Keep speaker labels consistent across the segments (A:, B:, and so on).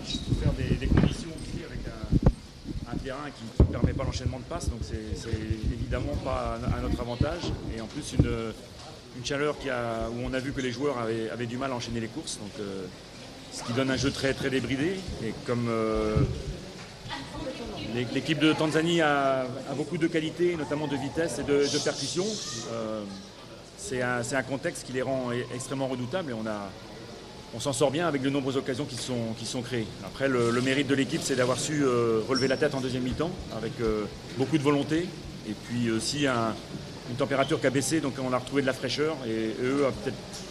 A: match, il faut faire des conditions aussi avec un terrain qui ne permet pas l'enchaînement de passes, donc c'est évidemment pas à notre avantage. Et en plus une chaleur où on a vu que les joueurs avaient du mal à enchaîner les courses, donc, ce qui donne un jeu très, très débridé. Et comme l'équipe de Tanzanie a beaucoup de qualité, notamment de vitesse et de percussion, c'est un contexte qui les rend extrêmement redoutables et on s'en sort bien avec de nombreuses occasions qui sont créées. Après, le mérite de l'équipe, c'est d'avoir su relever la tête en deuxième mi-temps avec beaucoup de volonté et puis aussi une température qui a baissé, donc on a retrouvé de la fraîcheur et eux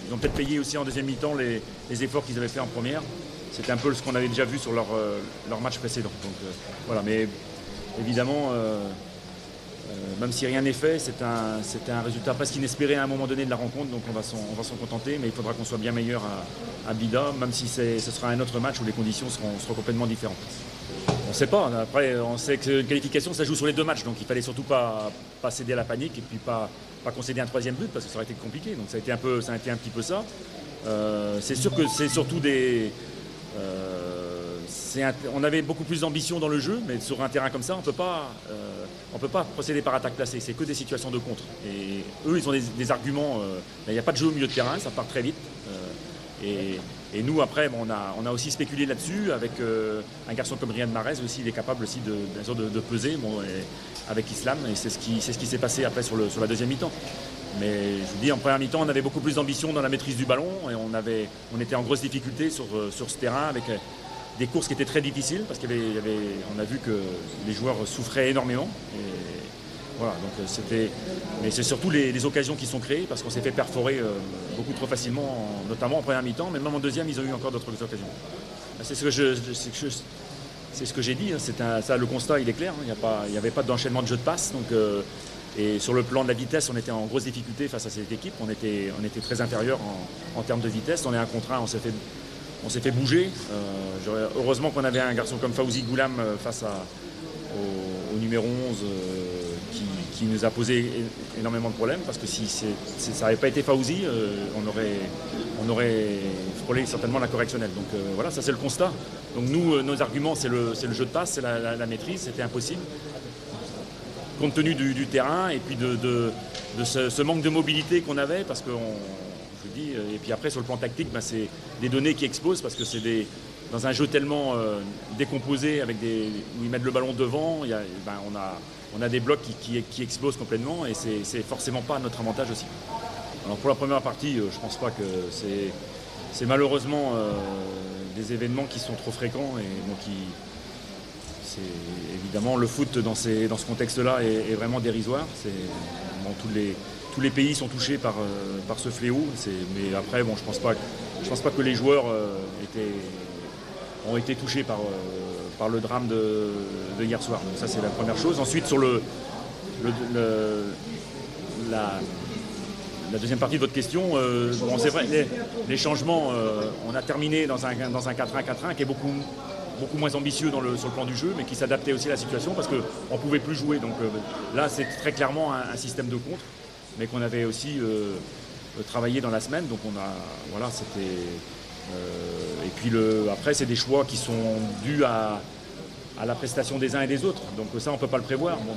A: ils ont peut-être payé aussi en deuxième mi-temps les efforts qu'ils avaient fait en première. C'était un peu ce qu'on avait déjà vu sur leur match précédent. Donc, voilà, mais évidemment, même si rien n'est fait, c'était un résultat presque inespéré à un moment donné de la rencontre, donc on va s'en contenter, mais il faudra qu'on soit bien meilleur à Bida, même si ce sera un autre match où les conditions seront complètement différentes. On ne sait pas, après on sait que une qualification ça joue sur les deux matchs, donc il fallait surtout pas céder à la panique et puis pas concéder un troisième but parce que ça aurait été compliqué, donc ça a été un petit peu ça. C'est sûr que c'est surtout on avait beaucoup plus d'ambition dans le jeu, mais sur un terrain comme ça, on peut pas procéder par attaque placée. C'est que des situations de contre. Et eux, ils ont des arguments. Il n'y a pas de jeu au milieu de terrain, ça part très vite. Et nous, après, on a aussi spéculé là-dessus avec un garçon comme Riyad Mahrez aussi. Il est capable aussi de peser avec Islam. Et c'est ce qui s'est passé après sur la deuxième mi-temps. Mais je vous dis, en première mi-temps, on avait beaucoup plus d'ambition dans la maîtrise du ballon et on était en grosse difficulté sur ce terrain avec des courses qui étaient très difficiles parce on a vu que les joueurs souffraient énormément. Et voilà, donc mais c'est surtout les occasions qui sont créées parce qu'on s'est fait perforer beaucoup trop facilement, notamment en première mi-temps, mais même en deuxième, ils ont eu encore d'autres occasions. C'est ce que j'ai dit, hein, ça, le constat il est clair, hein, il n'y avait pas d'enchaînement de jeu de passe. Donc, et sur le plan de la vitesse, on était en grosse difficulté face à cette équipe. On était très inférieur en termes de vitesse. On est un contre un, on s'est fait bouger. Heureusement qu'on avait un garçon comme Fawzi Goulam face au numéro 11 qui nous a posé énormément de problèmes parce que si ça n'avait pas été Fawzi, on aurait frôlé certainement la correctionnelle. Donc voilà, ça c'est le constat. Donc nous, nos arguments, c'est le jeu de passe, c'est la maîtrise, c'était impossible. Compte tenu du terrain et puis de ce manque de mobilité qu'on avait, parce que je vous dis, et puis après sur le plan tactique, c'est des données qui explosent parce que c'est dans un jeu tellement décomposé où ils mettent le ballon devant, on a des blocs qui explosent complètement et c'est forcément pas à notre avantage aussi. Alors pour la première partie, je pense pas que c'est malheureusement des événements qui sont trop fréquents et donc évidemment le foot dans ce contexte-là est vraiment dérisoire. Tous les pays sont touchés par ce fléau. Mais après, bon, je pense pas que les joueurs ont été touchés par le drame de hier soir. Donc ça, c'est la première chose. Ensuite, sur la deuxième partie de votre question, bon, c'est vrai, les changements, on a terminé dans un 4-1-4-1 qui est beaucoup moins ambitieux sur le plan du jeu, mais qui s'adaptait aussi à la situation parce qu'on ne pouvait plus jouer. Donc là, c'est très clairement un système de contre, mais qu'on avait aussi travaillé dans la semaine. Donc voilà, c'était. Et puis après, c'est des choix qui sont dus à la prestation des uns et des autres. Donc ça, on ne peut pas le prévoir. Bon,